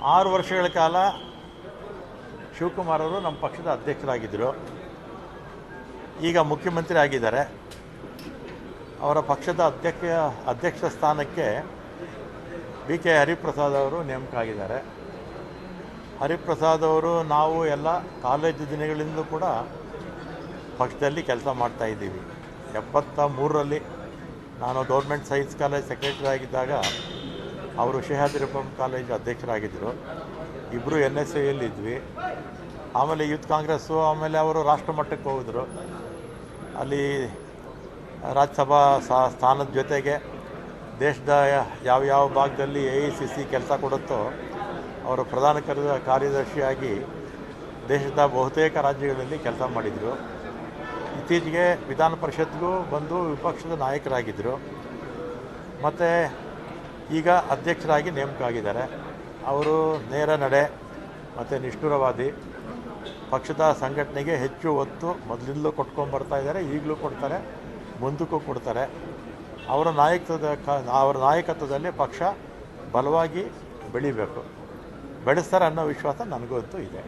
6 ವರ್ಷಗಳ ಕಾಲ ಶಿವಕುಮಾರ್ ಅವರು ನಮ್ಮ ಪಕ್ಷದ ಅಧ್ಯಕ್ಷರಾಗಿದ್ದರು. ಈಗ ಮುಖ್ಯಮಂತ್ರಿ ಆಗಿದ್ದಾರೆ. ಅವರ ಪಕ್ಷದ ಅಧ್ಯಕ್ಷ ಸ್ಥಾನಕ್ಕೆ BK ಹರಿಪ್ರಸಾದ್ ಅವರು ನೇಮಕ ಆಗಿದ್ದಾರೆ. ಹರಿಪ್ರಸಾದ್ ಅವರು ನಾವು ಎಲ್ಲ ಕಾಲೇಜು ದಿನಗಳಿಂದಲೂ ಕೂಡ ಪಕ್ಷದಲ್ಲಿ ಕೆಲಸ ಮಾಡ್ತಾಯಿದ್ದೀವಿ. 73ರಲ್ಲಿ ನಾನು ಗೌರ್ಮೆಂಟ್ ಸೈನ್ಸ್ ಕಾಲೇಜ್ ಸೆಕ್ರೆಟರಿ ಆಗಿದ್ದಾಗ ಅವರು ಶೇಹಾದ್ರಿಪಂ ಕಾಲೇಜ್ ಅಧ್ಯಕ್ಷರಾಗಿದ್ದರು. ಇಬ್ಬರು NSAಯಲ್ಲಿದ್ವಿ. ಆಮೇಲೆ ಯೂತ್ ಕಾಂಗ್ರೆಸ್ಸು, ಆಮೇಲೆ ಅವರು ರಾಷ್ಟ್ರ ಮಟ್ಟಕ್ಕೆ ಹೋಗಿದ್ರು. ಅಲ್ಲಿ ರಾಜ್ಯಸಭಾ ಸ್ಥಾನದ ಜೊತೆಗೆ ದೇಶದ ಯಾವ ಭಾಗದಲ್ಲಿ AICC ಕೆಲಸ ಕೊಡುತ್ತೋ ಅವರು ಪ್ರಧಾನ ಕಾರ್ಯದರ್ಶಿಯಾಗಿ ದೇಶದ ಬಹುತೇಕ ರಾಜ್ಯಗಳಲ್ಲಿ ಕೆಲಸ ಮಾಡಿದರು. ಇತ್ತೀಚೆಗೆ ವಿಧಾನ ಪರಿಷತ್ಗೂ ಬಂದು ವಿಪಕ್ಷದ ನಾಯಕರಾಗಿದ್ದರು. ಮತ್ತು ಈಗ ಅಧ್ಯಕ್ಷರಾಗಿ ನೇಮಕ ಆಗಿದ್ದಾರೆ. ಅವರು ನೇರ ನಡೆ ಮತ್ತು ನಿಷ್ಠುರವಾದಿ. ಪಕ್ಷದ ಸಂಘಟನೆಗೆ ಹೆಚ್ಚು ಒತ್ತು ಮೊದಲಿಂದಲೂ ಕೊಟ್ಕೊಂಡ್ಬರ್ತಾ ಇದ್ದಾರೆ, ಈಗಲೂ ಕೊಡ್ತಾರೆ, ಮುಂದಕ್ಕೂ ಕೊಡ್ತಾರೆ. ಅವರ ನಾಯಕತ್ವದಲ್ಲಿ ಪಕ್ಷ ಬಲವಾಗಿ ಬೆಳಿಬೇಕು, ಬೆಳೆಸ್ತಾರೆ ಅನ್ನೋ ವಿಶ್ವಾಸ ನನಗಂತೂ ಇದೆ.